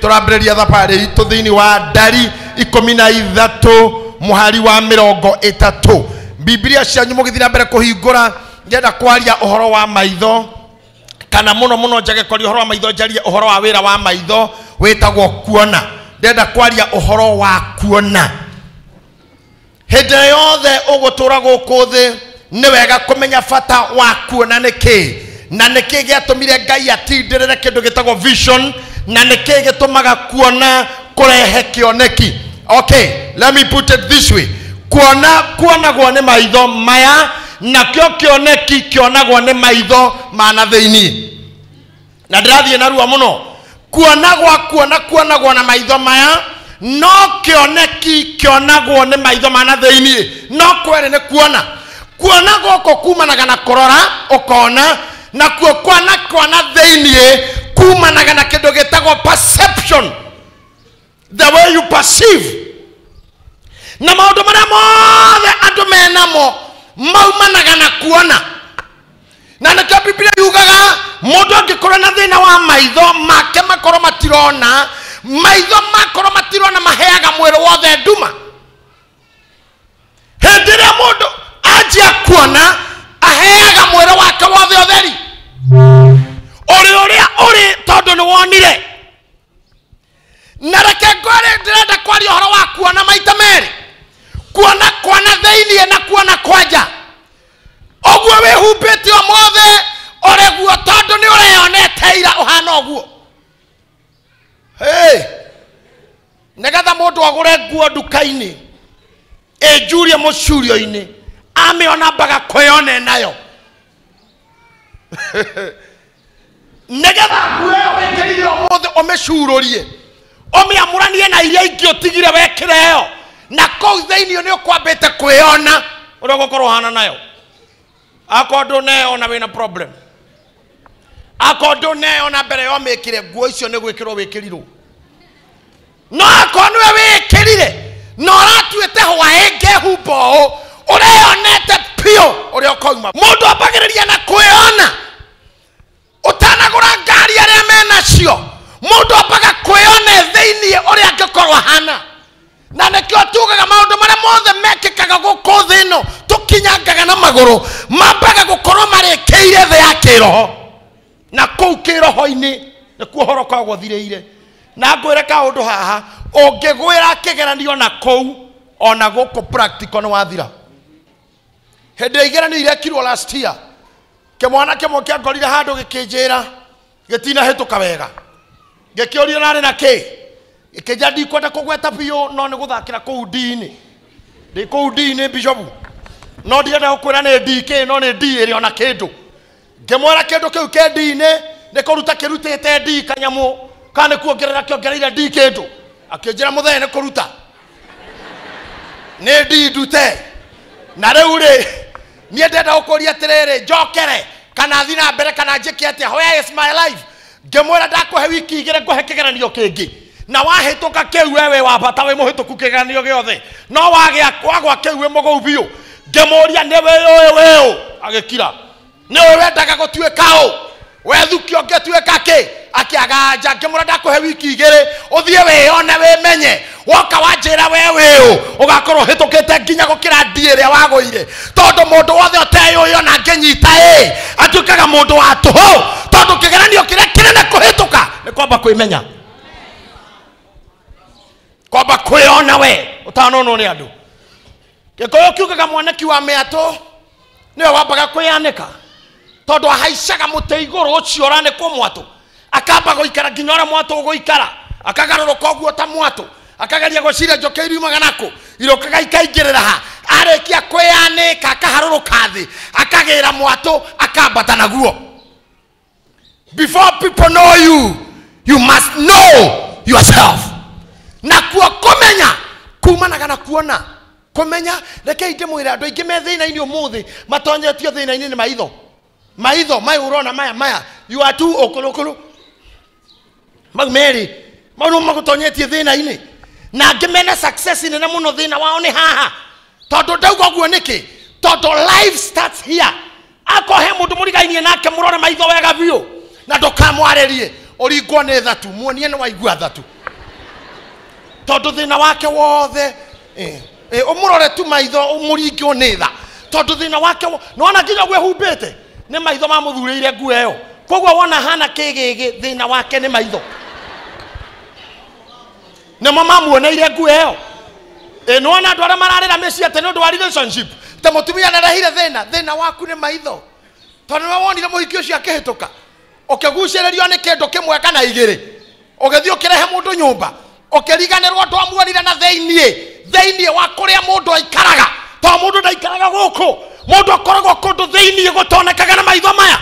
Turambĩrĩria thabarĩ itũ thĩinĩ wa Ndari 13 mũhari wa 30. Biblia cianyu mũgĩthiĩ na mbere kũhingũra ngenda kwaria ũhoro wa maitho kana mũno njage kwaria ũhoro wa maitho njarie ũhoro wa wĩra wa maitho wĩtagwo kuona. Ndenda kwaria ũhoro wa kuona. Hĩndĩ yothe ũgũtũra gũkũ thĩ nĩ wega kũmenya bata wa kuona nĩkĩ na nĩkĩ gĩatũmire Ngai atindĩrĩre kĩndũ gĩtagwo vision na nĩkĩ gĩtũmaga kuona kũrehe kĩoneki. Okay, let me put it this way. Kuonagwo nĩ maitho maya na kĩoneki kĩonagwo nĩ maitho mana thĩinĩ. Na ndĩrathiĩ narua mũno. Kuonagwo na maitho maya no kĩoneki kĩonagwo nĩ maitho mana thĩinĩ. No kwere nĩ kuona gũkũ kumanaga na kũrora ũkona na kuona thĩinĩ kumanaga na kĩndũ gĩtagwo perception, the way you perceive. Na maũndũ marĩa mothe andũ menamo maumanaga na kuona. Na nĩkĩo Biblia yugaga mũndũ angĩkorwo na thĩna wa maitho make makorwo matirona, maitho makorwo matirona maheaga mwĩrĩ wothe nduma. Hĩndĩ ĩrĩa mũndũ anjia kuona aheaga mwĩrĩ wake wothe ũtheri ũrĩa ũrĩ tondũ nĩ wonire. Na reke ngwĩre ndĩrenda kwaria ũhoro wa kuona maita merĩ. Kuona thĩinĩ na kuona kwanja. Ũguo wĩhumbĩte ũmothe ũrĩguo tondũ nĩ ũreyonete ira ũhana ũguo. Hey, nĩgetha mũndũ agũre nguo nduka-inĩ ĩnjurie mũcurio-inĩ amĩona mbaga kwĩyone nayo. Nĩgetha nguo ĩyo wĩkĩrire ũmũthĩ ũmĩcurũrie ũmĩamũranie na iria ingĩ ũtigire wekĩre ĩyo na kũu thĩinĩ nĩ ũkwambĩte kwĩyona ũrĩa ũgũkorwo ũhana nayo. Akorwo ndũneyona wĩna problem. Akorwo ndũneyona mbere ya ũmĩkĩre nguo icio nĩ gwĩkĩrwo wĩkĩrirwo. No akorwo nĩwe wĩkĩrire na ũratuĩte hwaĩ humba ũũ ũreyonete pio ũrĩa ũkoima. Mũndũ ambagĩrĩria na kwĩyona ũtanagũra ngari arĩa menacio. Mũndũ ambaga kwĩyona thĩinĩ ũrĩa angĩkorwo hana. Na nĩkĩo tugaga maũndũ marĩa mothe mekĩkaga gũkũ thĩ ĩno tũkinyangaga na magũrũ mambaga gũkorwo marĩkĩire thĩ ya kĩroho. Na kũu kĩroho-inĩ nĩkuo ũhoro ũkoragwo thirĩire. Na ngwĩre kaũndũ haha ũngĩgwĩra kĩgeranio na kũu ona gũkũ practical nĩ wathira. Hĩndĩ igeranio irekirwo last year kĩmwana kĩmwe kĩangorire handũ gĩkĩnjĩra gĩtinahĩtũka wega. Gĩkĩũrio narĩ na kĩ gĩkĩnja ndikwenda kũgweta biũ no nĩ gũthakĩra kũu D-inĩ. Ndĩ kũu D-inĩ Bishop no ndirenda gũkwĩra nĩ DK no nĩ D ĩrĩ ona kĩndũ. Ngĩmwĩra kĩndũ kĩu kĩ D-inĩ nĩ kũruta kĩrutĩte D kanyamũ kana nĩ kuongerera kĩongereire D kĩndũ. Akĩnjĩra mũthee nĩ kũruta nĩ D ndute. Na rĩu rĩ niĩ ndenda gũkũria atĩrĩrĩ njokere kana thiĩ na mbere kana njĩke atĩa, where is my life? Ngĩmwĩra ndakũhe wiki igĩrĩ ngũhe kĩgeranio kĩngĩ na wahĩtũka kĩu wewe wabata wĩ mũhĩtũku kĩgeranio gĩothe no wagwa kĩu wĩ mũgũu biũ. Ngĩmũria nĩ wĩũ agĩkira nĩ wĩ wendaga gũtuĩka ũ wethukio ngĩtuĩka kĩ akĩaganja. Ngĩmwĩra ndakũhe wiki igĩrĩ ũthiĩ wĩyone wĩmenye woka wanjĩra wĩũ ũgakorwo hĩtũkĩte nginya gũkĩra ndĩ ĩrĩa wagũire. Tondũ mũndũ wothe ũteyũĩ ona angĩnyita atuĩkaga mũndũ wa tũhũ tondũ kĩgeranio kĩrĩa kĩnene kũhĩtũka nĩ kwamba kwĩmenya, kwamba kwĩyona we ũtanonwo nĩ andũ. Gĩkũyũ kiugaga mwanaki wa mĩatũ nĩwe wambaga kwĩyanĩka tondũ ahaicaga mũtĩ igũrũ ũcio ũranĩkwo mwatũ akamba gũikara nginya ũrĩa mwatũ ũgũikara akagarũrũka ũguo ta mwatũ akageria gwĩciria njoka iriumaga nakũ irũkaga ikaingĩrĩra ha. Arĩkia kwĩyanĩka akaharũrũka thĩ akagĩra mwatũ akambata naguo. Before people know you, you must know yourself. Na kũmenya kumanaga na kuona. Kũmenya reke ndĩmwĩre andũ aingĩ me thĩna-inĩ ũmũthĩ matonyetio thĩna-inĩ nĩ maitho. Maitho maya ũrona maya you are too ũkũrũkũrũ. Mau merĩ mau nĩ magũtonyetie thĩna-inĩ. Na angĩmena success nene mũno thĩna wao nĩ haha. Tondũ ndauga ũguo nĩkĩ? Tondũ life starts here. Akohe mũndũ mũrigainie nake mũrore maitho wega biũ na ndũkamwarĩrie ũringwo nĩ thatu muonie nĩ waigua thatu. tondu thina wake wothe umurore tu maitho umuringio ni tha tondu thina wake nona nginya gwe humbite ni maitho mamuthureire nguo iyo koguo wona hana kigigi thina wake ni maitho nimo mamuoneire nguo iyo nona andu aria mararira meci ate ni undu wa relationship te mutumia narehire thina waku ni maitho tondu wonire muhiki ucio akihituka ukiguciririo ni kindu kimwe kana igiri ugithii ukirehe mundu nyumba ukiriganirwo twamuonire na theinie wa kuria mundu aikaraga to mundu ndaikaraga guku mundu akoragwo kundu theinie gutonekaga na maitho maya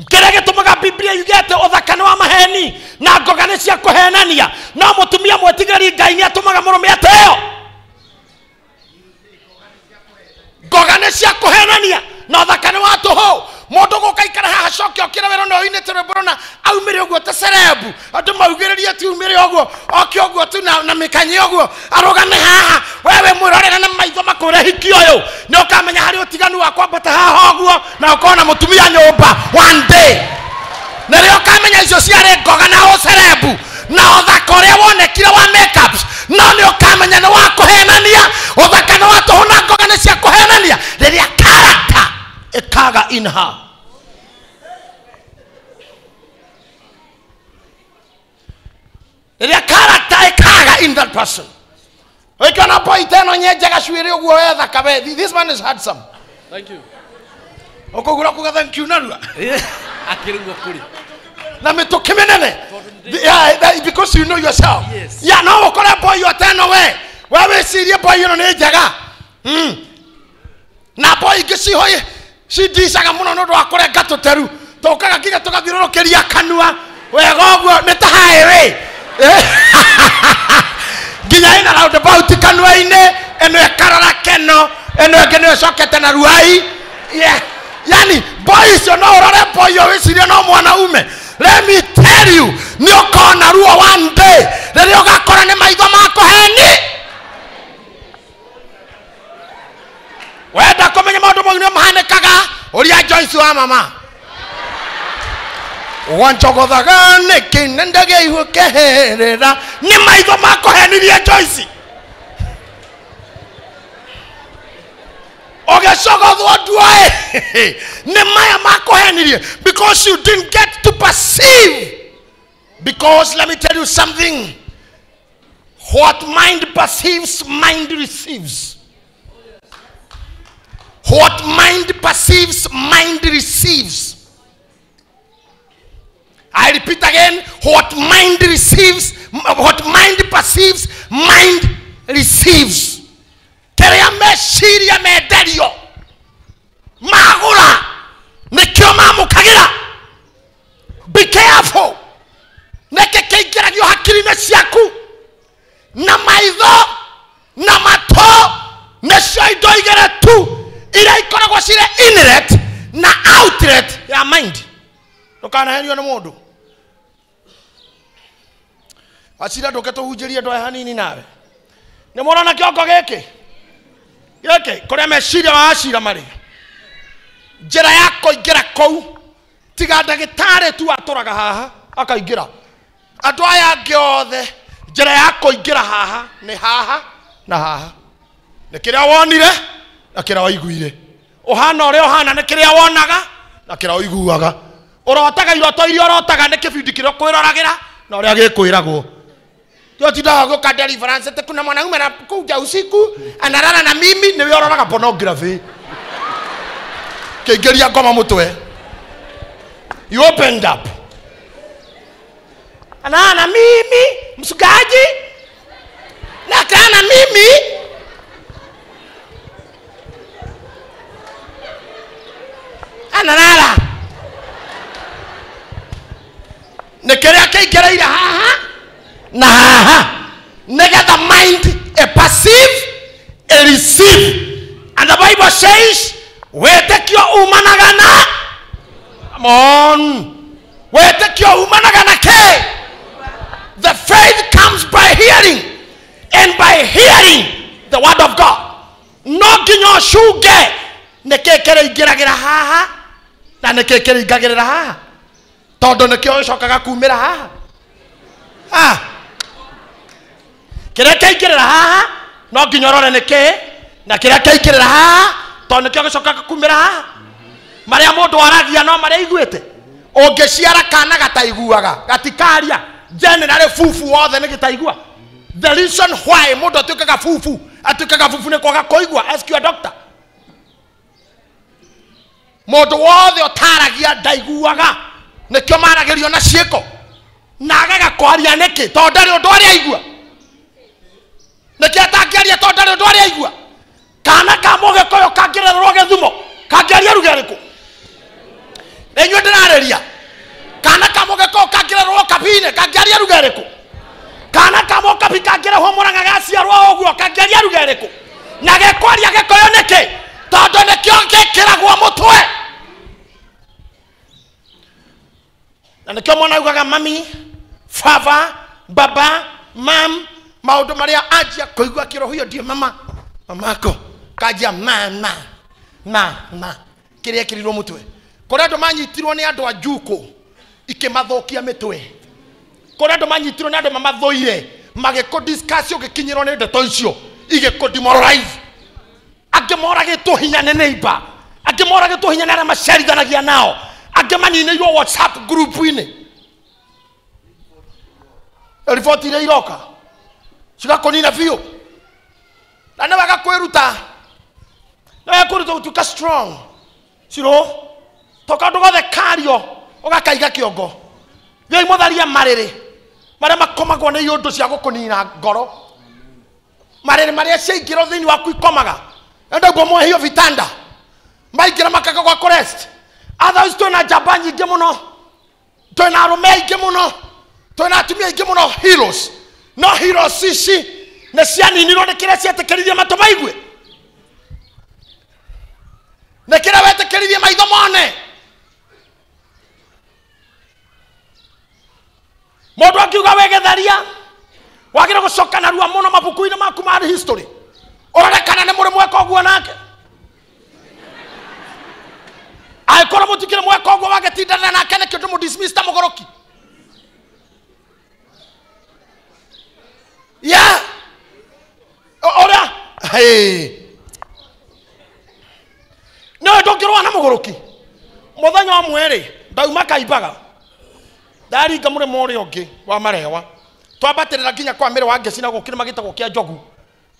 kire gitumaga Biblia yugete uthakane wa maheni na ngogane cia kuhenania no mutumia mwetigari Ngai ni atumaga murume ateo ngogane cia kuhenania na uthakane wa tuhu mundu gukaikara haha coke okira wero no inete rũmbũrũna aumire ũguo ta cerebu andu maugĩrĩrie ti umire ũguo oke ũguo tu na mikanyi ũguo arugame haha wewe mwĩrorera na maitho makũre hiki ũyũ nĩ ũkamenya harĩ ũtiganu wa kwambata haha ũguo na ũkona mũtumia nyũmba one day nĩrĩo ũkamenya icio ciarĩ ngoga na ũcerebu na ũthaka ũrĩa wonekire wa makeups no nĩ ũkamenya nĩ wa kũhenania ũthaka nĩ wa tũhũ na ngoga nĩ cia kũhenania rĩrĩa character ikaga in her. Rĩrĩa character ikaga in that person. Wekana point eno nyenjaga cwĩrĩ ũguo wetha kabe. This man is handsome. Thank you. Okogura kuga thank you narua. Akirugwo kuri. Na mĩtũkĩ mĩnene. Yeah, because you know yourself. Yes. Yeah, no ukore boy yoteno we wĩcirie boy ĩno nĩ njega. Na boy ingĩ cidicaga muno nĩ ũndũ wa kũrenga tũteru tũkaga nginya tũgathiũrũrũkĩria kanua wega ũguo nĩ ta highway nginya ĩna roundabout kanua-inĩ ĩno ĩkarora keno ĩno ĩngĩ nĩ ĩcokete na ruai yani boy icio no ũrore boy ũyũ wĩcirie no mwanaume. Let me tell you nĩ ũkona ruo one day rĩrĩa ũgakora nĩ maitho ma kũheni. Wenda kũmenya maũndũ mau nĩ mahanĩkaga ũrĩa Joyce wa mama wanjogothaga nĩkĩ nĩ ndege ihũkĩhĩrĩra nĩ maitho ma kũhenirie Joyce ũgĩcogothwo nduoĩ nĩ maya ma kũhenirie because you didn't get to perceive. Because let me tell you something, what mind perceives mind receives. What mind perceives, mind receives. I repeat again, what mind receives, what mind perceives, mind receives. Kerea meciria menderio magura nikio mamukagira. Be careful. Neke keingĩragio hakiri-inĩ ciaku na maitho na matũ nĩcio indo igĩrĩ tu iria ikoragwo cirĩ inlet na outlet ya mind. Ndũkanahenio nĩ mũndũ acira ndũkĩtũhunjĩrie ndwae hanini nawe. Nĩ mũrona kĩongo gĩkĩ kũrĩa meciria wa acira marĩ njĩra ya kũingĩra kũu tiga ndagĩtarĩ tu atũraga haha akaingĩra. Andũ aya angĩ othe njĩra ya kũingĩra haha nĩ haha na haha. Nĩ kĩrĩa wonire na kĩrĩa waiguire. Ũhana ũrĩa ũhana nĩ kĩrĩa wonaga na kĩrĩa ũiguaga. Ũrotaga iroto iria ũrotaga nĩ kĩbindi kĩrĩa ũkwĩroragĩra na ũrĩa gĩkwĩragwo. Tindaga gũka deliverance ati kuna mwanaume anakuja usiku analala na mimi nĩwe ũroraga pornography. Kĩingĩria ngoma mũtwe. You opened up. Ana mimi msugaji na kana mimi analala nekerea kĩingĩrĩire haha na haha negetha mind a perceive a receive. And the Bible says wĩtĩkio umanaga na come on wĩtĩkio umanaga na kĩ. The faith comes by hearing, and by hearing the word of God. No nginya ũcunge nĩkĩ kĩrĩingĩragĩra haha na nĩkĩ kĩrĩingagĩrĩra haha tondũ nĩkĩo gĩcokaga kumĩra haha. Kĩrĩa kĩaingĩrĩra haha no nginya ũrore nĩkĩ na kĩrĩa kĩaingĩrĩra haha tondũ nĩkĩo gĩcoka kumĩra haha marĩa mũndũ aragia no marĩa aiguĩte ũngĩciara kana gataiguaga gatikaria generally fufu wothe nĩ gĩtaigua the reason why mũndũ atuĩkaga fufu nĩ kwaga kũigua ask your doctor mũndũ wothe ũtaragia ndaiguaga nĩkĩo maragĩrio na ciĩko na agaga kwaria nĩkĩ tondũ ndarĩ ũndũ arĩa aigua nĩkĩo atangĩaria tondũ ndarĩ ũndũ arĩa aigua kana ka mũgĩkũyũ kangĩrerwo Gĩthumo kangĩaria lugha ĩrĩkũ na inyuĩ ndĩrarĩria kana ka mũgĩkũyũ kangĩrerwo Kabine kangĩaria lugha ĩrĩkũ kana ka mũkabi kangĩrehwo Mũrang'a gaciarwo ũguo kangĩaria lugha ĩrĩkũ na gekwaria Gĩkũyũ nĩkĩ tondũ nĩkĩo gĩkĩragwo mũtwe na nĩkĩo mwana augaga mami baba baba mam maũndũ marĩa anjia kũigua kĩroho ndiĩ mamako kanjia mama kĩrĩa kĩrirwo mũtwe kũrĩa andũ manyitirwo nĩ andũ a Njuku ikĩmathũkia mĩtwe kũrĩa andũ manyitirwo nĩ andũ mamathũire magĩkũ-discuss ũgĩkinyĩrwo nĩ ndeto icio igĩkũ-demoralize angĩ moragĩtwo hinya nĩ neighbor angĩ moragĩtwo hinya nĩ arĩa macerithanagia nao angĩ maninĩirwo WhatsApp group-inĩ riboti iria iroka cigakũnina biũ na nĩ wega kwĩruta nĩ wega kwĩruta gũtuĩka strong cirũ toka ũndũ gothe kario ũgakaiga kĩongo thiai mũtharia marĩrĩ marĩa makomagwo nĩ iũndũ cia gũkũnina ngoro marĩrĩ marĩa ciaingĩra thĩinĩ waku ikomaga endaguo mwehio vitanda maingĩra makaga gwa kũrest otherwise twĩna njamba nyingĩ mũno twĩna arũme aingĩ mũno twĩna atumia aingĩ mũno heroes no heroes ici nĩ cianinirwo nĩ kĩrĩa cietĩkĩririe matũ maigue nĩ kĩrĩa wetĩkĩririe maitho mone mũndũ akiuga wegitharia wagĩrĩirwo gũcoka narua mũno mabuku-inĩ maku ma history ũrore kana nĩ mũrĩ mweka ũguo nake angĩkorwo mũtikĩrĩ mweka ũguo wagĩtindana nake nĩkĩo ndĩmũ-dismiss ta mũgũrũki ũrĩa nĩwe ndũngĩrũa na mũgũrũki mũthenya ũmwe rĩ ndauma Kaimbaga ndaringa mũrĩmo ũrĩa ũngĩ wa Marewa twambatĩrĩra nginya kwa mĩrĩ wa Ngeci na gũkĩrĩma gĩtagwo kĩa Njogu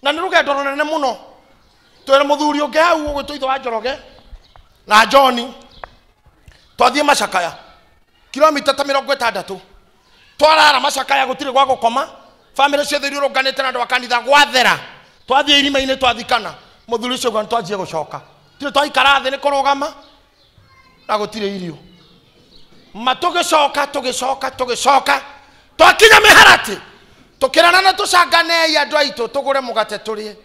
na nĩ rũgendo rũnene mũno twĩna mũthuri ũngĩ hau ũgwĩtwo ithe wa Njoroge na John twathiĩ Macakaya kilomita ta 60 twarara Macakaya gũtirĩ gwa gũkoma family ciothe irũnganĩte na andũ a kanitha gwathera twathiĩ irima-inĩ twathikana mũthuri ũcio gwa twanjie gũcoka tire twaikara thĩ nĩ kũrũgama na gũtirĩ irio tũgĩcoka twakinya Mĩharatĩ tũkĩrana na tũcanganei andũ aitũ tũgũre mũgate tũrĩe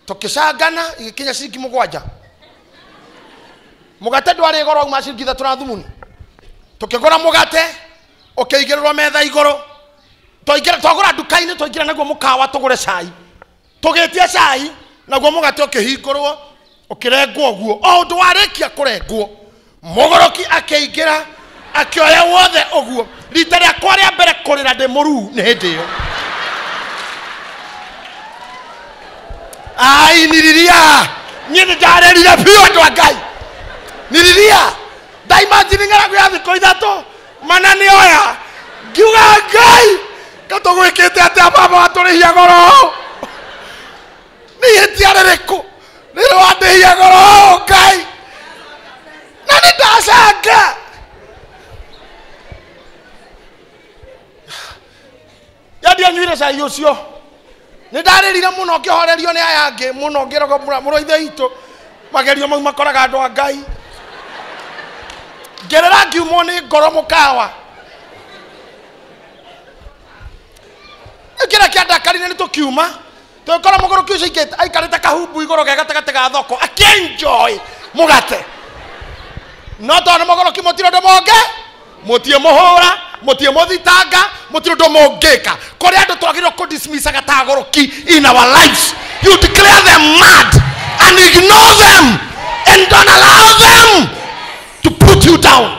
tũkĩcangana igĩkinya ciringi 7 mũgate ndwarĩ goro uma ciringi 3 na thumuni tũkĩgũra mũgate ũkĩigĩrĩrwo metha igũrũ twagũra nduka-inĩ twaingĩra naguo mũkawa tũgũre cai tũgĩtia cai naguo mũgate ũkĩhingũrwo ũkĩrengwo ũguo o ũndũ warĩkia kũrengwo mũgũrũki akĩingĩra akĩoya wothe ũguo rita rĩakwa rĩa mbere kũrĩra ndĩ mũruu nĩ hĩndĩ ĩyo niriria niĩ nĩ ndarĩrire biũ andũ a Ngai niriria ndaimagine ng'aragu ya thikũ 3 mana nĩ oya ngiuga Ngai gatũgwĩkĩte atĩa baba watũrĩhia goro nĩ ihĩtia rĩrĩkũ rĩrwandĩhia goro Ngai na nĩ ndacanga yandia nyuire cai ũcio nĩ ndarĩrire mũno ngĩhorerio nĩ aya angĩ mũno ngĩrogo mũrũ ithe itũ magerio mau makoraga andũ a Ngai ngĩrĩra ngiumwo nĩ ngoro mũkawa kĩrĩa kĩandakarire nĩ tũkiuma tũgĩkora mũgũrũki ũcio aikarĩte kahumbu igũrũ ge gatagatĩ ga thoko akĩenjoy mũgate no tondũ mũgũrũki mũtirĩ ũndũ mũngĩ mũtiĩ mũhũra mũtiĩ mũthitanga mũtirĩ ũndũ mũngĩka kũrĩ andũ twagĩrĩirwo kũ-dismissaga ta agũrũki in our lives you declare them mad and ignore them and don't allow them to put you down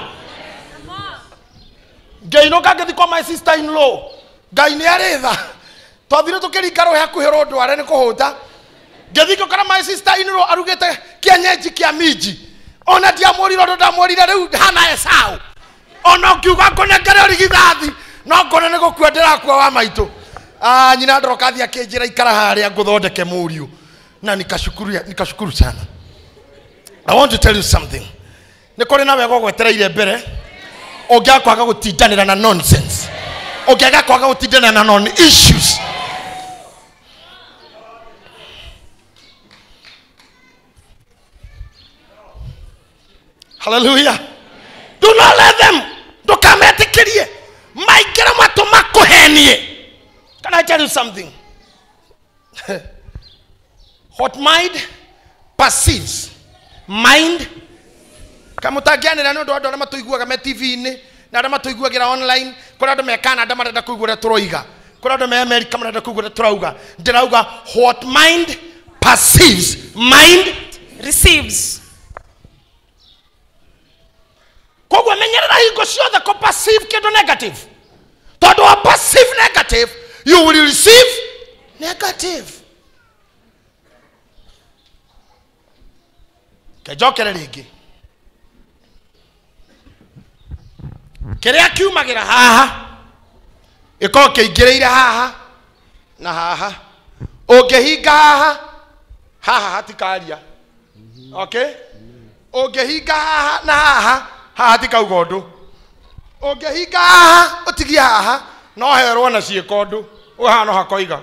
ngĩinũka ngĩthi kwa my sister in law Ngai nĩ arĩ tha twathire tukiringa rohe akuhero ndware ni kuhuta ngethiko kana my sister inro arugete kienyeji kia miji ona ndiamuriro ndo ndamurire riu hana Esau ona kiuga konekere origithathi no ngone ni gukua ndirakua wa maitu nyina ndrokathi akinjira ikara haria nguthondeke muriu na nikashukuru sana. I want to tell you something. Nikore na wego gwetereire mbere ongakwaga gutindanira na nonsense ongakwaga gutindanira na non issues. Hallelujah. Do not let them ndukametikirie maingira matu makuhenie. Can I tell you something? What mind perceives, mind kama utagianira no ndo na matuiguaga me TV ni na ndo matuiguagira online kora ndo me Canada marenda kuigura turoiga kora ndo me America marenda kuigura turauga ndirauga what mind perceives, mind receives. Kogwa menyerera hingo ciothe ko perceive kindu negative tondu wa perceive negative you will receive negative. Kejokere ringi kiria kiumagira haha iko kiingireire haha na haha ungehinga haha hatikaria. Okay, ungehinga haha na haha hatikauga undu ungehinga haha utigie haha no herwo na ciiko undu uhano hakoiga.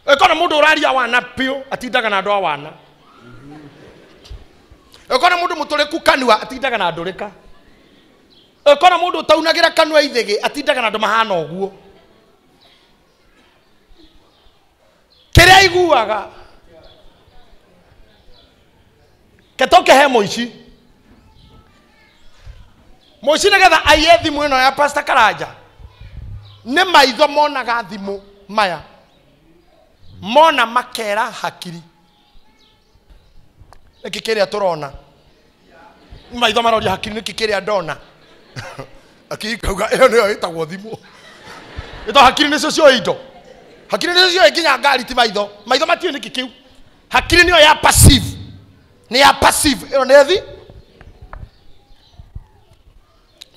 Ekona mundu uraria wana pio atindaga na andu a wana. Ekona mundu muturiku kanua atindaga na ndurika. Ekona mundu taunagira kanua ithigi atindaga na andu mahana uguo. Kiria iguaga ketoke he moici negetha aiye thimu ino ya Pastor Karanja ne maitho monaga thimu maya mona makera hakiri ekikiria turona maitho maroria hakiri nekikiria ndona akikauga iyo niyo itagwo thimu ito hakiri nicio cio indo hakiri nicio cio nginya ngari ti maitho matie nikikiu hakiri niyo ya passive ni ya passive iyo nethi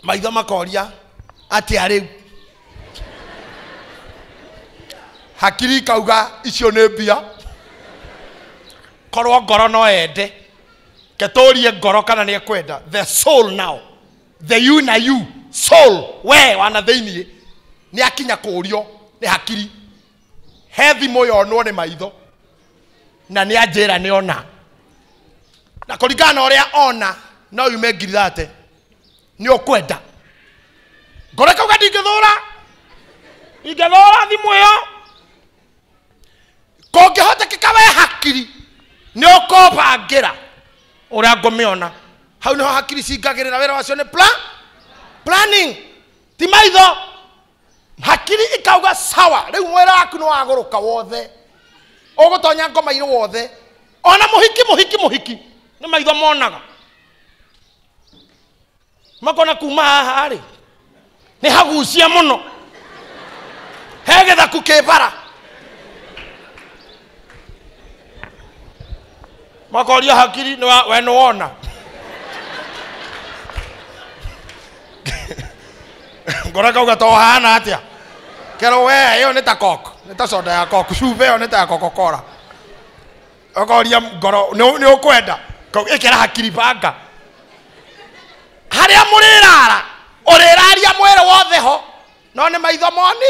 maitho makoria ati ariu hakiri kauga icio ne mbia korwo ngoro no ende ketorie ngoro kana ni ekwenda the soul now the you na you soul we wana theinie ni akinya kurio ni hakiri heavy moyo no ni maitho na ni ajira ni ona na kuringana uria ona no yume ngirithate ni okwenda ngoro kauga ndingithura thimu iyo kongehota kikawe hakiri ni okobangira uria ngomiona hau niho hakiri cingagirira wira wacio ni planning ti maitho hakiri ikauga sawa riu mwira waku no waguruka wothe ugutonya ngoma ire wothe ona muhiki ni maitho monaga makona kuma haha ri ni hagucia muno hegetha kukibara makoria hakiri ni we no wona ngora kauga to hana atia kero we iyo ni ta coke ni ta soda ya coke chuve iyo ni ta Coca-Cola akoria ngoro ni ukwenda ikira hakiri banga haria murirara uriraria mwere wothe ho no ni maitho moni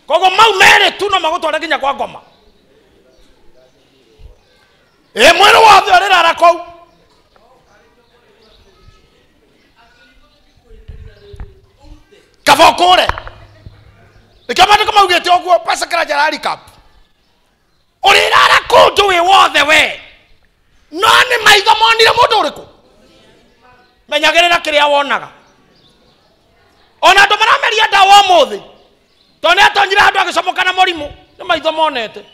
kogo mau mere tu no magutwara nginya kwa ngoma mwere wothe urirara kou kavokore ikama ndiko maugete oguo Pastor Karanja rally cup urirara kundu wi wothe we no ni maitho monire mundu uriku menyagirira kiria wonaga ona andu marameria ndawa muthi tone atonyira andu agicomoka murimu ni maitho monete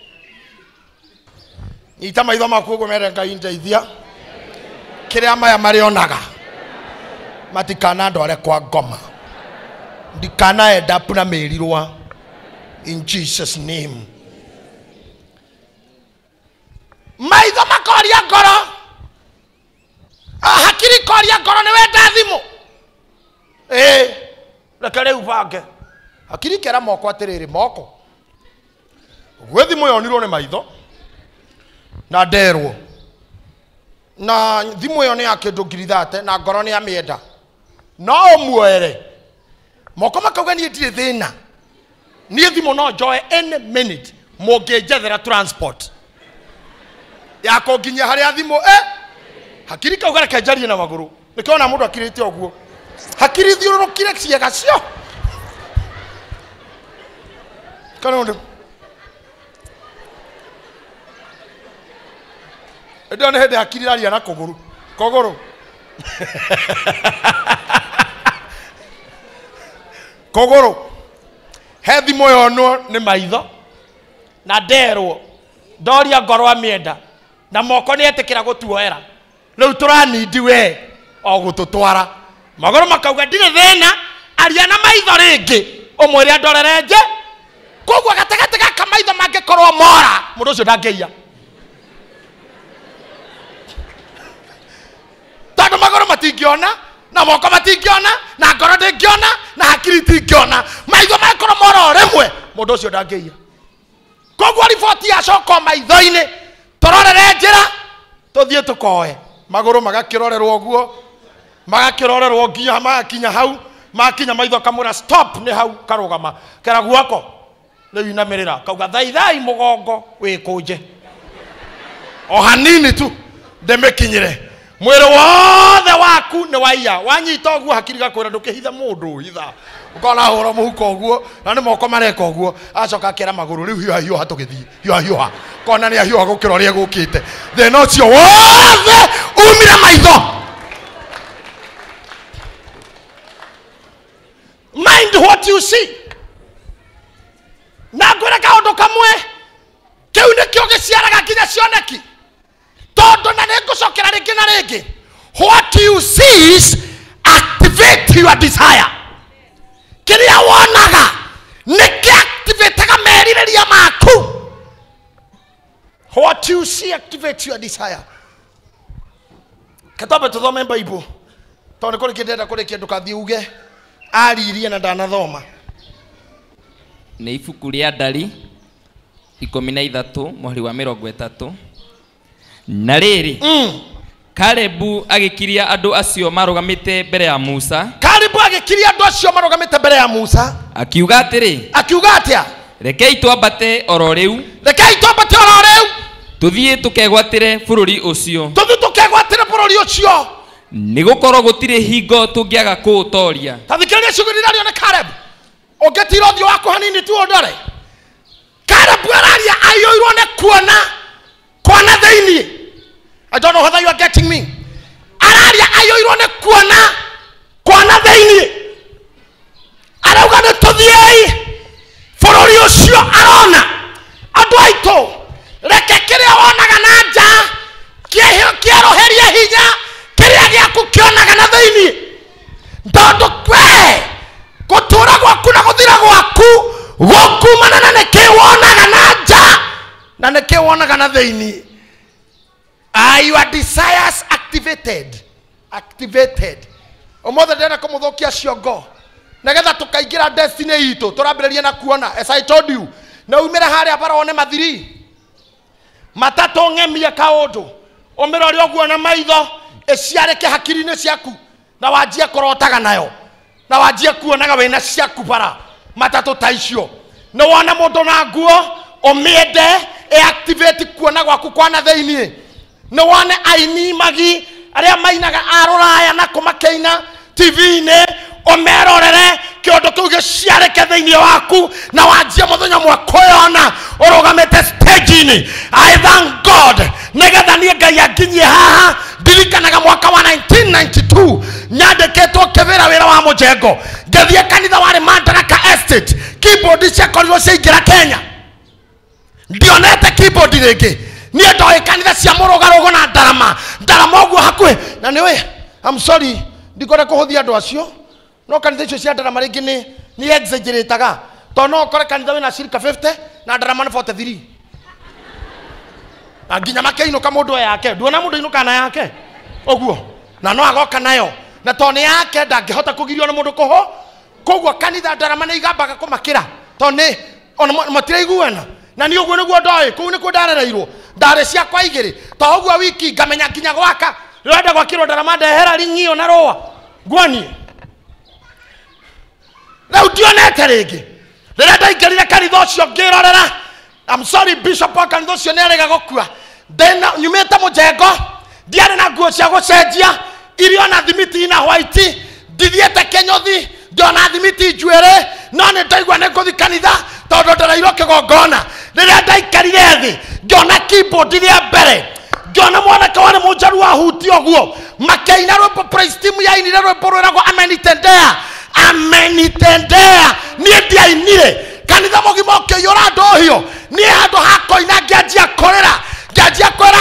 ita maitho maku gumere Ngai ndeithia kiria maya marionaga matikana ndware kwa ngoma ndikana enda puna merirwa in Jesus name. Maitho makoria ngoro hakiri koria ngoro ni wenda thimu reke riu bange hakiri kera moko atiriri moko gwe thimu yonirwo ni maitho na nderwo na thimu yo ni ya kindu ngiri 30 na ngoro ni ya mienda no muere moko makauga ni ndire thina ni thimu no joe any minute mungejethera transport yako nginya haria thimu hakiri kauga reke njarie na maguru nikiona mundu akirite oguo hakiri thiururukire ciega cio kana ndo ndo ne hede hakiri raria na koguru hethi moyo no ni maitho na nderwo ndoria ngoro amienda na moko ni etikira gutuoera riu turanindi we o gututwara magoro makauga ndire thina aria na maitho ringi umwire andorereje kogwa gatagate gaka maitho mangikorwo mora mundu ucio ndangeia tondu magoro matingiona na moko matingiona na ngoro ndingiona na hakiri tingiona maitho makorwo mora remwe mundu ucio ndangeia kogwa riboti ya coko maitho-ini tororere njira tuthie tukoe maguru magakirorerwo guo magakirorerwo nginya magakinya hau makinya maitho kamura stop ni hau karugama kera guoko riu inamirira kauga thaithai mugongo wikunje o hanini tu ndemekinyire mwiri wothe waku ni waiya wanyita guo hakiri gakwira ndukihitha mundu hitha ukona horo muhuko guo na ni moko mareka guo acoka kera maguru riu hiyo hatugithii hiyo kona ni hiyo gukiroria gukite the not your wothe umire maitho mind what you see na ngwira kaundu kamwe kiu ni kio giciaraga kinya cioneki tondu na ningucokera ringi na ringi what you see is activate your desire kiria wonaga nikiactivate meririria maku what you see activate your desire katabe tuthome Bible tondu kuri kindenda kuri kindu kathi uge aririe na ndanathoma ni ibuku ria Ndari 13 mweri wa 30 na riri Kalebu agikiria andu acio marugamite mbere ya Musa Kalebu agikiria andu acio marugamite mbere ya Musa akiuga atia rekei twambate oro riu tuthie tukegwatire bururi ucio nigukorwo gutire hingo tungiaga kuutoria tathikiriria cugurirario ni Kalebu ungetira thio wako hanini tu ondore Kalebu araria ayoirwo ne kuona theini. I don't know whether you are getting me. Araria ayoirwo ne kuona theini arauga ne tuthiei bururi ucio arona andu aitu reke kiria wonaga na nja kieroherie hinya kiria giaku kionaga na theini tondu kwe gutura gwaku na guthira gwaku gukumana na nikiwonaga na nja na nikiwonaga na theini. Are your desires activated? Omothe ndena kumuthokia ciongo negetha tukaingira destiny itu turambireria na kuona as I told you na umire haria barone mathiri matatu ngemia kaundu umirori oguo na maitho eciareke hakiri-ini ciaku na wanjie kurotaga nayo na wanjie kuonaga wina ciaku bara matatu ta icio no wona mundu na nguo umiende activate kuona gwaku kwana theini no wone aini magi aria mainaga aroraya na kumakeina TV-ini omerorere kiondo kiu giciareke theini waku na wanjie muthenya mwakoyona urugamite stage-ini. I thank God negetha nie Ngai anginyie haha ndirikanaga mwaka wa 1992 nyandiketwo kivira wira wa mujengo ngethie kanitha wari Madaraka Estate keyboard cia korirwo ciaingira Kenya ndionete keyboard ringi nie ndoi kanitha cia murugarugo na ndarama uguo hakwe na niwe I'm sorry ndikore kuhuthia andu acio no kanitha icio cia ndarama ringi ni exaggerataga to no kore kanitha wina cirika 50 na ndarama ni 43 na nginya makeinuka mundu yake nduona mundu inuka na yake oguo na no agoka nayo na to ni yake ndangihota kugirio na mundu kuho koguo kanitha ndarama ni igambaga kumakira to ni ona matiraiguana na ni uguo niguo ndoi kuu ni kundarereirwo ndare ciakwa igiri to uguo wiki ngamenya nginya gwaka rwenda gwakirwo ndarama ndehera ringio na roa ngwani na utionete ringi rĩrĩa ndaingĩrire kanitha ũcio ngĩrorera I'm sorry bishop wa kanitha ũcio nĩ arega gũkua nyumĩte mũjengo ndiarĩ na nguo cia gũcenjia irio na thimiti na white ndithiĩte kĩnyũthi ndiona thimiti njuĩrĩ no nĩ ndaigua nĩ ngũthi kanitha tondũ ndereirwo kĩgongona rĩrĩa ndaikarire thĩ ngĩona keyboard rĩa mbere ngĩona mwanake warĩ mũnjaru wahutia ũguo makĩina rwĩmbo praise team yainire rwĩmbo rwĩragwo amenitendea amenitendea niĩ ndiainire kanitha mũgima ũkĩiyũra andũ ũhiũ niĩ handũ ha kũina ngĩanjia kũrĩra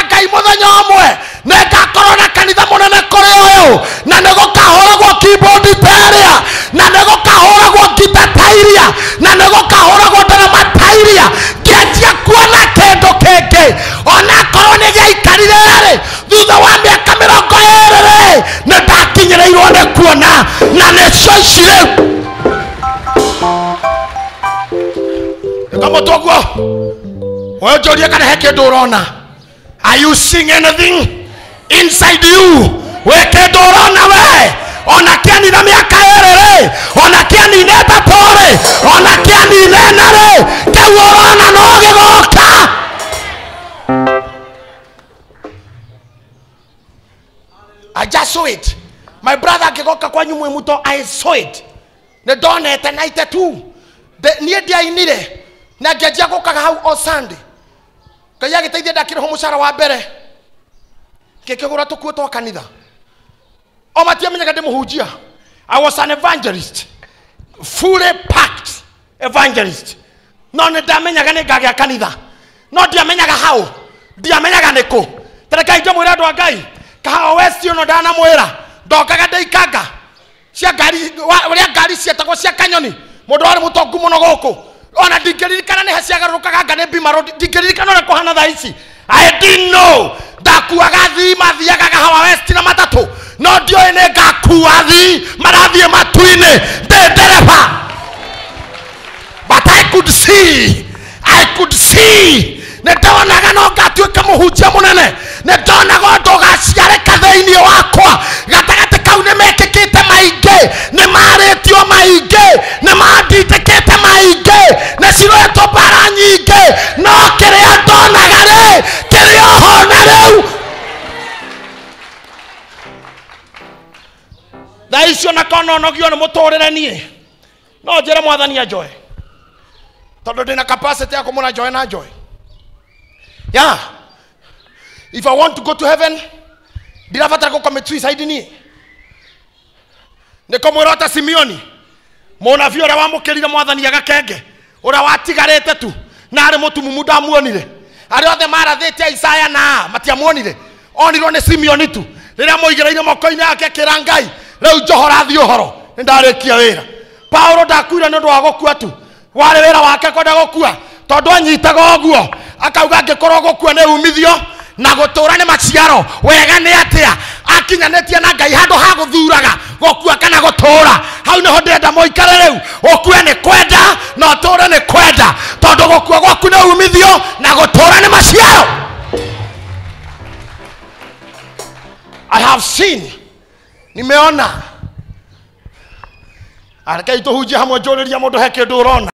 Ngai mũthenya ũmwe nĩ ngakorwo na kanitha mũnene kũrĩ ũyũ na nĩ gũkahũragwo keyboard teria na nĩ gũkahũragwo ngita tairia na nĩ gũkahũragwo ndarama tairia ngĩanjia kuona kĩndũ kĩngĩ onakorwo nĩ gĩaikarire rĩ thutha wa mĩaka 20 nĩ ndakinyĩrĩirwo nĩ kuona na nĩ cio ici rĩu kama toguo wewe njũrie kana he kĩndũ ũrona. Are you seeing anything inside you? We kĩndũ ũrona we ona kĩanina mĩaka 2 ona kĩanine tatore ona kĩanine nare kĩu ũrona no gĩgoka. I just saw it. My brother akĩgoka kwa nyumwe muto I saw it. Nĩ ndonete naite tu niĩ ndiainire na ngĩanjia gũkaga hau o Sunday Ngai agĩteithia ndakĩrĩhwo mũcara wa mbere ngĩkĩgũra tũkuo twa kanitha o matiamenyaga ndĩmũhunjia. I was an evangelist, fully packed evangelist, no nĩ ndamenyaga nĩ ngagĩa kanitha no ndiamenyaga hau ndiamenyaga nĩkũ. Terekai ndĩmwĩre andũ a Ngai kahawa West ũno ndanamwĩra ndokaga ndeikanga cia ngari ũrĩa ngari cietagwo cia kanyoni mũndũ warĩ mũtongu mũno gũkũ ona ndingĩririkana nĩ haciagarũrũkaga ngane bimaro ndingĩririkana ũrĩa kũhana thaa ici. I didn't know ndakuaga thii mathiaga kahawa West na matatũ no ndioĩ nĩ ngakua thii marathiĩ matu-inĩ ndĩ ndereba. But I could see nĩ ndonaga no ngatuĩka mũhunjia mũnene nĩ ndonaga ũndũ ũgaciarĩka thĩinĩ wakwa gatagatĩ kau nĩ mekĩkĩte maingĩ nĩ marĩtio maingĩ nĩ mandindĩkĩte maingĩ nĩ ciroetwo mbara nyingĩ no kĩrĩa ndonaga rĩ kĩrĩ oho na rĩu. Thaa icio na kononogio nĩ mũtũrĩre niĩ no njĩre mwathani anjoe tondũ ndĩna capacity ya kũmũra njoe na njoe. Yeah, if I want to go to heaven ndirabatara gũcommit suicide niĩ. Nĩkũmwĩra ta Simeoni mũnabii ũrĩa wamũkĩrire mwathani agakenge ũrĩa watigarĩte tu na arĩ mũtumumu ndamuonire arĩa othe marathĩtie Isaya na matiamuonire onirwo nĩ Simeoni tu rĩrĩa moigĩrĩire moko-inĩ yake akĩra Ngai rĩu njohora thiĩ ũhoro nĩ ndarĩkia wĩra. Paulo ndakuire nĩ ũndũ wa gũkua tu warĩ wĩra wake kwenda gũkua tondũ anyitaga ũguo akauga angĩkorwo gũkua nĩ umithio na gũtũra nĩ maciaro wega nĩ atĩa akinyanĩtie na Ngai handũ ha gũthuraga gũkua kana gũtũra hau nĩho ndĩrenda mũikare rĩu ũkue nĩ kwenda na ũtũre nĩ kwenda tondũ gũkua gwaku nĩ umithio na gũtũra nĩ maciaro. I have seen, nimeona. Areke tũhunjie hamwe njũrĩria mũndũ he kĩndũ ũrona.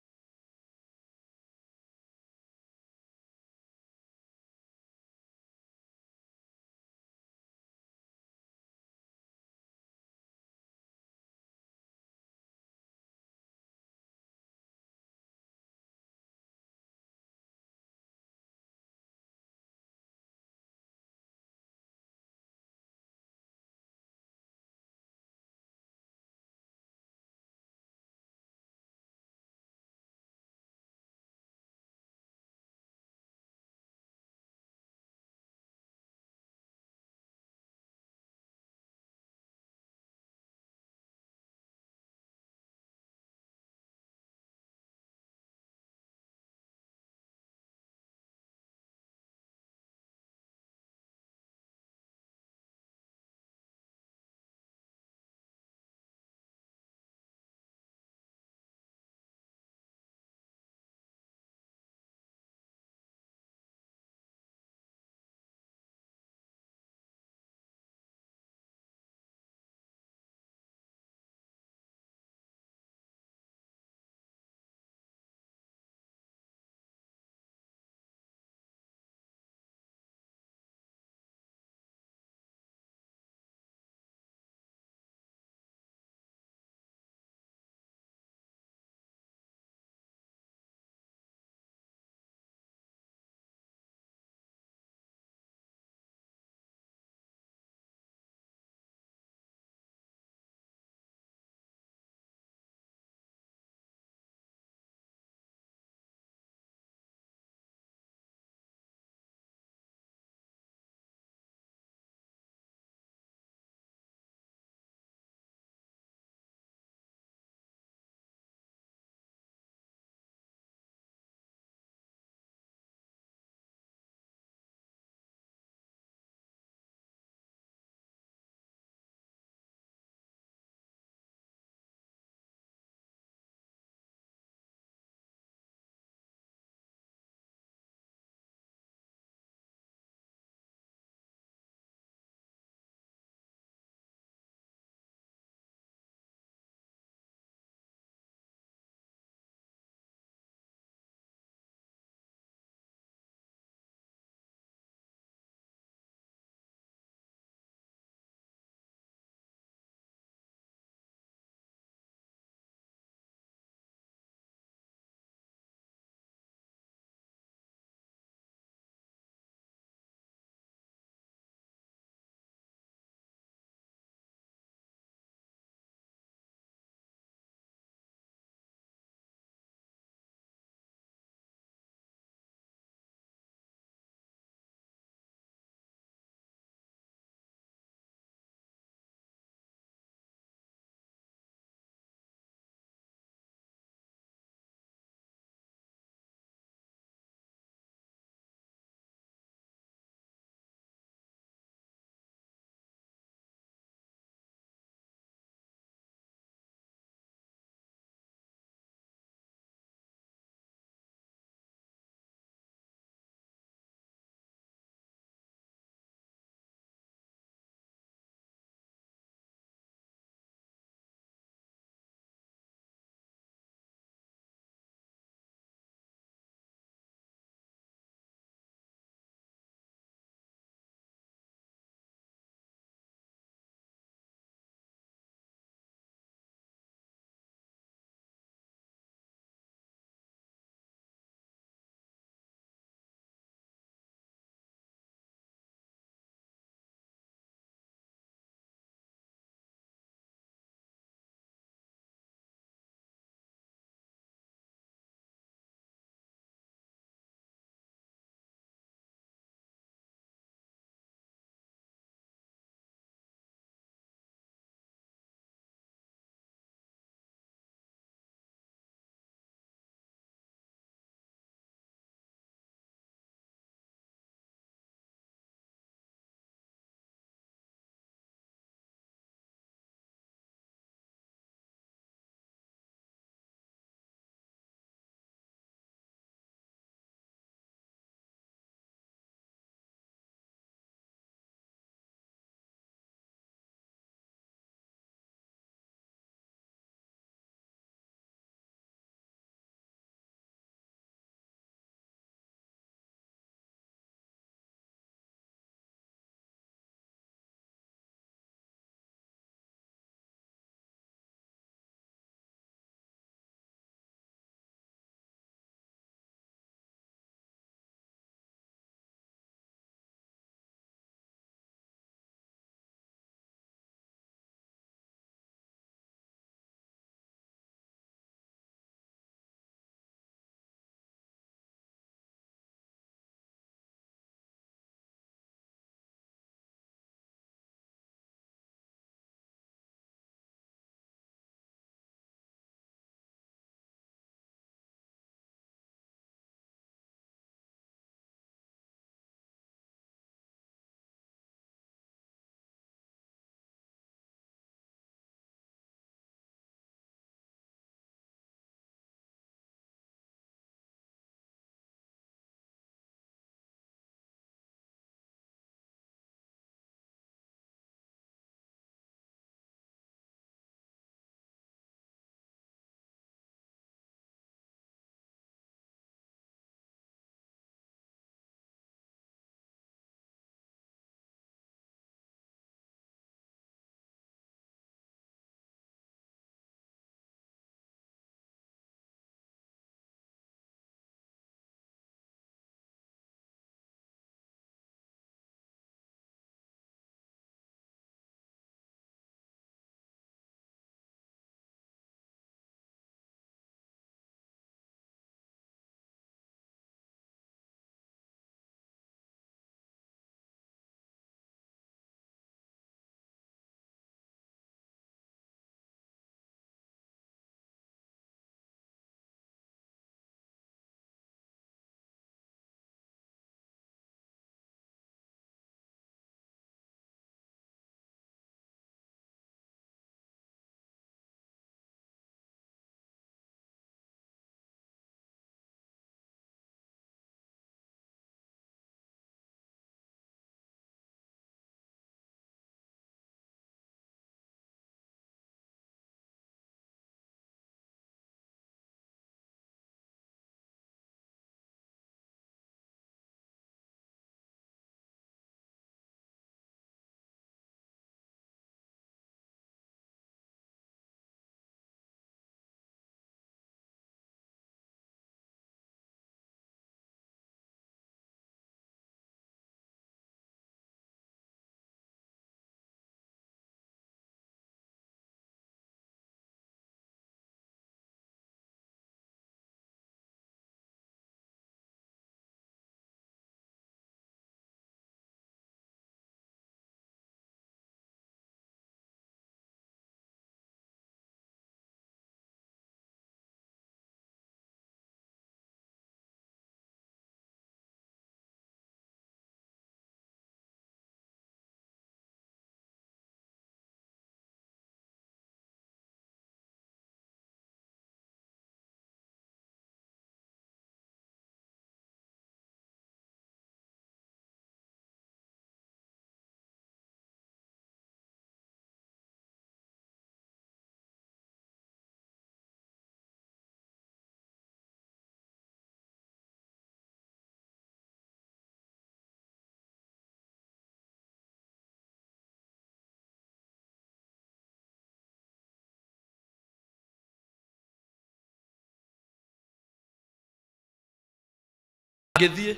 Githie.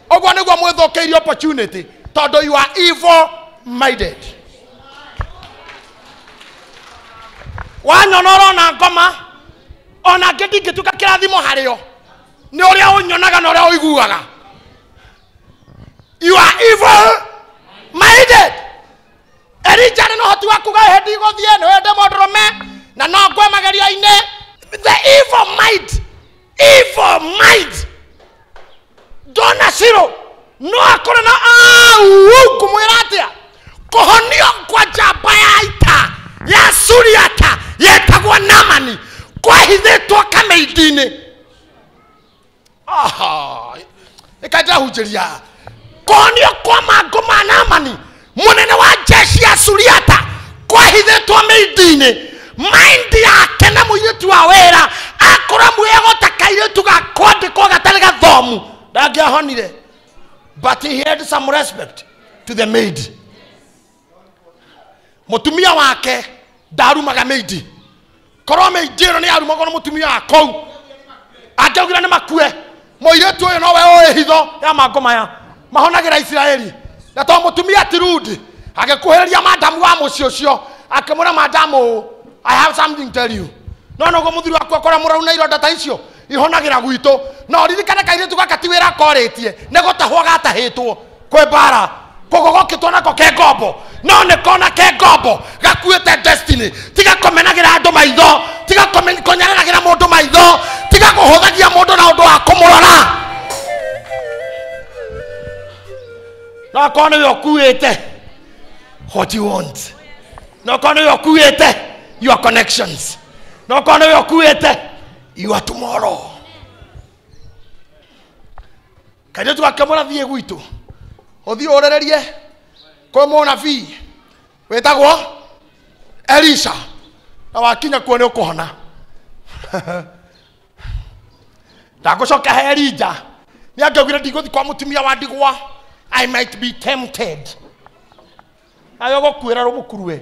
Ogwa niguo mwithokeirie opportunity tondo you are evil minded. Wanyonoro na ngoma ona ngĩndingĩtuĩka kĩrathimo harĩo nĩ ũrĩa ũnyonaga na ũrĩa ũiguaga. You are evil minded. Elijah nĩ ũhoti wa kuga hĩndĩ igũthiĩ nĩ wende mũndũrũme na no ngwe magerio-inĩ. The evil mind Dona Ciro no akore na kumwĩra atĩa kũhonio kwa njamba ya ita ya Suriata yetagwo Naamani kwahithĩtwo kamĩiti-inĩ. Ĩkaja hunjĩria kũhonio kwa mangũ ma Naamani mũnene wa jeshi ya Suriata kwahithĩtwo mĩiti-inĩ. Mind yake na mũirĩtu wa wĩra akora mwĩgo ta kairĩtu gakwandĩkwo gatarĩ gathomu ndangĩahonire. But he had some respect to the maid. Mutumia wake ndarumaga maid. Korwo maid ĩno nĩ arumagwo nĩ mutumia wa kũu angĩaugire nĩ makue mũirĩtu ũyũ no we ũĩ hitho ya mangũ maya mahonagĩra Isiraeli. Na to mutumia ti rude agĩkuhĩrĩria madamu wa mũciĩ ũcio akĩmwĩra madamu I have something to tell you. No mũthuri wakwa kora mũrauna ironda ta icio ihonagĩra gwitũ no ririkane kairĩtu gaka ti wĩra akorĩtie nĩ gũtahwo gatahĩtwo kwĩ mbara kũgogokĩtwo nako ke ngombo no nĩ kona ke ngombo gakuĩte destiny tiga kũmenagĩra andũ maitho tiga kũnyaragĩra mũndũ maitho tiga kũhũthagia mũndũ na ũndũ wa kũmũrora. No kona nĩwe ũkuĩte what you want. No kona nĩwe ũkuĩte your connections. No kona nĩwe ũkuĩte your tomorrow. Kairĩtu akĩmwĩra thiĩ gwitũ ũthiĩ ũrererie kwĩ mũnabii wĩtagwo Elisha na wakinya kuo nĩ ũkũhona. Ndagũcoka he Elijah nĩ angĩaugire ndigũthiĩ kwa mũtumia wa ndigwa I might be tempted. Ayo gũkwĩra rũmũkuruwe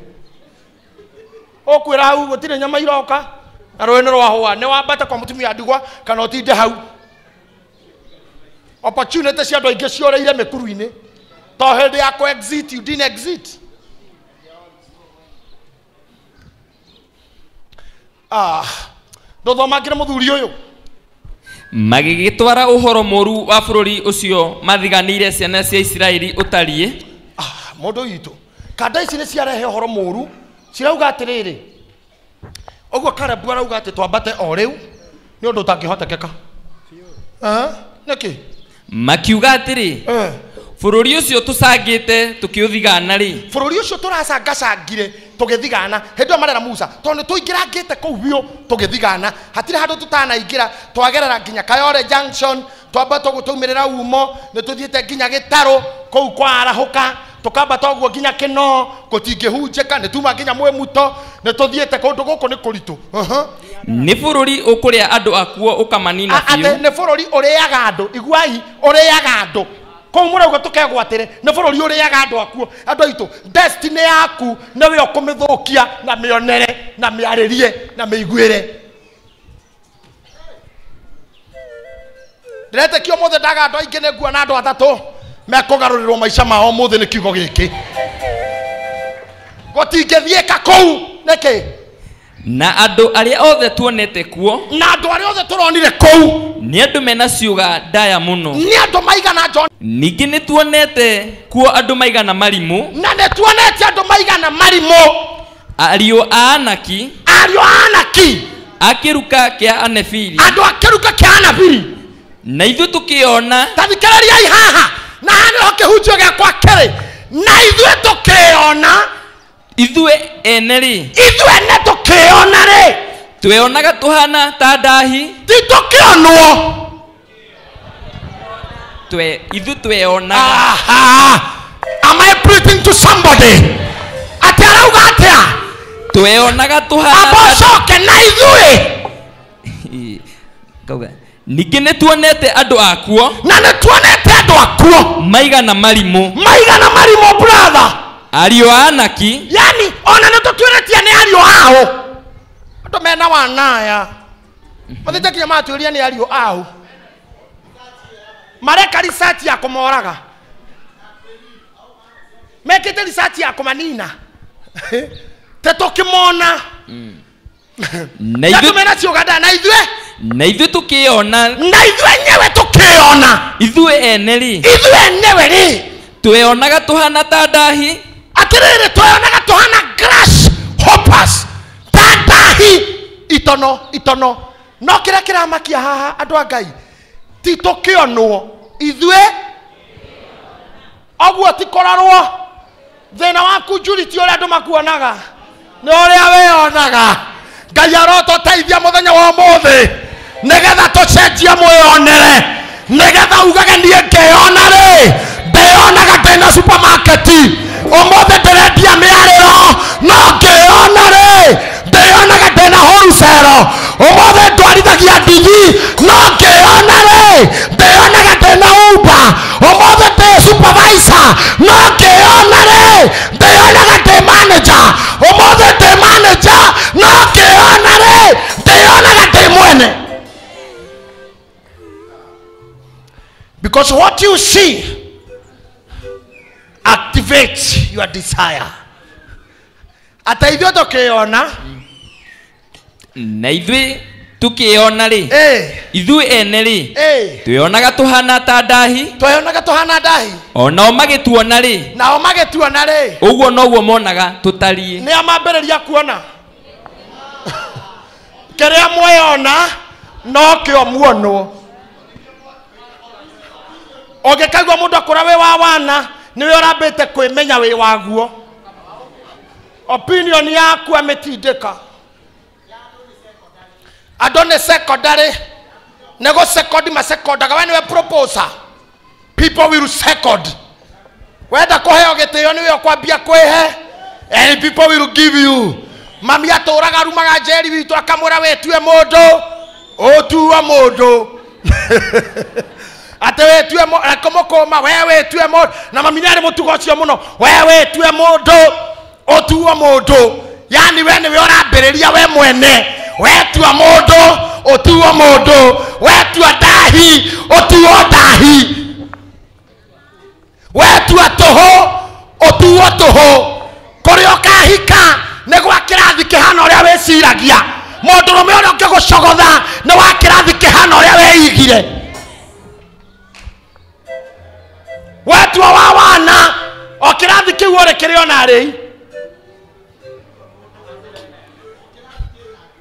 ũkwĩra hau gũtirĩ nyama iroka na rũĩ nĩ rwahũa nĩ wambata kwa mũtumia wa ndigwa kana ũtinde hau. Opportunity cia andũ aingĩ ciũrĩire mĩkuru-inĩ to hĩndĩ ya kũ exit you didn't exit. Ndũthomangĩre mũthuri ũyũ magĩgĩtwara ũhoro mũru wa bũrũri ũcio mathiganĩire ciana cia Isiraeli ũtariĩ. Mũndũ witũ kanda ici nĩ ciarehe ũhoro mũru cirauga atĩrĩrĩ ũguo Kalebu arauga atĩ twambate o rĩu nĩ ũndũ ũtangĩhotekeka. Nĩkĩ makiuga atĩrĩ bũrũri ũcio tũcangĩte tũkĩũthigana rĩ bũrũri ũcio tũracangacangire tũgĩthigana hĩndĩ ĩyo marera Musa tondũ tũingĩrangĩte kũu biũ tũgĩthigana hatirĩ handũ tũtanaingĩra twagerera nginya Kayole Junction twambata ũguo twaumĩrĩra Umo nĩ tũthiĩte nginya Gĩtarũ kũu kwa Arahũka tukambata ũguo nginya Kĩno gũtingĩhunjĩka nĩ tuma nginya Mwĩmuto nĩ tũthiĩte kũndũ gũkũ nĩ kũritũ. Nĩ bũrũri ũkũrĩa andũ akuo ũkamanina biũ. Nĩ bũrũri ũrĩaga andũ iguai ũrĩaga andũ kũu mũrauga tũkegwatĩre nĩ bũrũri ũrĩaga andũ akuo. Andũ aitũ destiny yaku nĩwe ũkũmĩthũkia na mĩonere na mĩarĩrie na mĩiguĩre. Ndĩretĩkia ũmũthĩ ndaga andũ aingĩ nĩ nguona andũ atatũ mekũgarũrĩrwo maica mao ũmũthĩ nĩ kiugo gĩkĩ gũtingĩthiĩka kũu nĩkĩ. Na andũ arĩa othe tuonete kuo na andũ arĩa othe tũronire kũu nĩ andũ mena ciuga ndaya mũno. Nĩ andũ maigana John. Ningĩ nĩ tuonete kuo andũ maigana marimũ na nĩ tuonete andũ maigana marimũ ariũ a Anaki akĩruka kĩa Anefili andũ akĩruka kĩa Anefili na ithuĩ tũkĩona tathikĩrĩriai haha na hano kĩhunjio gĩakwa kĩrĩ na ithuĩ tũkĩona ithuĩ ene rĩ ithuĩ ene tũkĩona rĩ tweonaga tũhana ta ndahi ti tũkĩonwo ithuĩ tweonaga. Am I preaching to somebody? Atĩ arauga atĩa tweonaga tũhana abocoke na ithuĩ kauga ningĩ nĩ tuonete andũ akuo na nĩ tuonete andũ akuo maigana marimũ brother ariũ a Anaki yani ona nĩ tũtuĩrĩtie nĩ ariũ ao andũ mena wanaya mathĩte kinya matũĩria nĩ ariũ ao mareka research ya kumoraga mekete research ya kumanina tetokimona na ithuĩ tukiona ithuĩ ene rĩ tweonaga tuhana ta ndahi atiriri tweonaga tuhana grass hoppers ta ndahi itono no kira kiramakia haha andu a Ngai ti tukionwo ithuĩ oguo ti korarwo thina waku njuriti uria andu makuonaga ni uria weonaga. Ngai arototeithia muthenya wa umuthi nigetha tucenjie mwionere nigetha ugage nie ngeona ri ndeonaga ndina supermarket umuthi ndirendia miariro no ngeona ri ndeonaga ndina wholesale umuthi ndwarithagia ndithi no ngeona ri ndeonaga ndina Uber umuthi ndi supervisor no ngeona ri ndeonaga ndi manager umuthi ndi manager no ngeona ri ndeonaga ndi mwene. Because what you see activates your desire. Ata ithuĩ tukiona na ithuĩ tukiona rĩ ithuĩ ene rĩ tweonaga tuhana ta ndahi onao magĩtuona rĩ ũguo noguo monaga tũtariĩ. Nĩ amambĩrĩria kuona kĩrĩa mwĩona no kĩo muonwo. Ogekaigua mundu akora we wa wana niwe urambite kwimenya we waguo opinion yaku ametindika adone secondary nego second ma second when we propose people will second wenda kuheo gitio niwe okwambia kwihe and people will give you mami aturaga rumaga jeri witu akamura wetue mundu otuwa mundu ate wetue komokoma wewe tue mundu na mami nari mutugo cio muno wewe tue mundu otuwa mundu yani we niwe urambiriria we mwene wetua mundu otuwa mundu wetua ndahi otuwa ndahi wetua toho otuwa toho kuria kahika ne gwa kirathi kihana uria weciragia mundu rume uria ngigucogotha ne wa kirathi kihana uria weigire watu wa wana okirathi kiu ore kiriona ri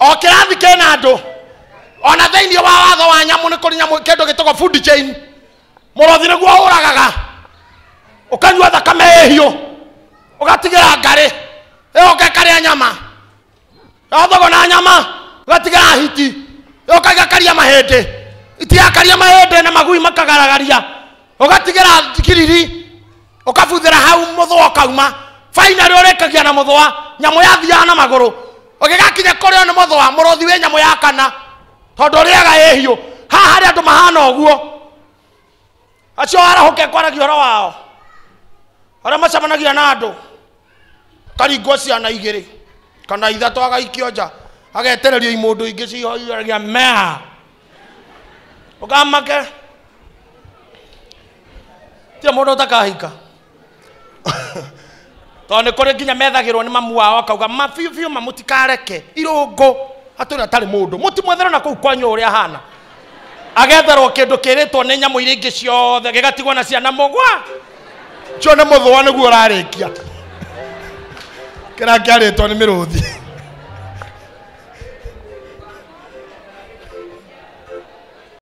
okirathi kena andu ona thĩinĩ wa watho wa nyamu nĩ kũrĩ nyamu kĩndũ gĩtagwo food chain mũrothi nĩguo ũragaga ũkanyua thakame ĩhiũ ũgatigĩra ngarĩ ĩyo ũgekarĩa nyama yothogo na nyama ũgatigĩra hiti ũkagakaria mahĩndĩ itiakaria mahĩndĩ na magui makagaragaria ugatigera kiriri ukabuthira hau muthwa kauma finally urekagia na muthwa nyamu yathia na maguru ugigakinya kurio ni muthwa murothi we nyamu ya kana tondu riaga ehio haha hari andu mahana uguo acio arahuke kwaragia ro wao ara macamanagia na andu karingo ciana igiri kana ithatu agaikio nja agetererio imundu ingi cihoiragia meha ugamake tia mundu utakahika tone kore nginya methagirwo ni mamu wao akauga mafiu mamutikareke irungu aturi atari mundu mutimwethero na kuu kwanyu uria hana agetherwo kindu kiritwo ni nyamu iria ingi ciothe gigatigwo na ciana mugwa cio ni muthwa niguo urarikia kira kiaritwo ni miruthi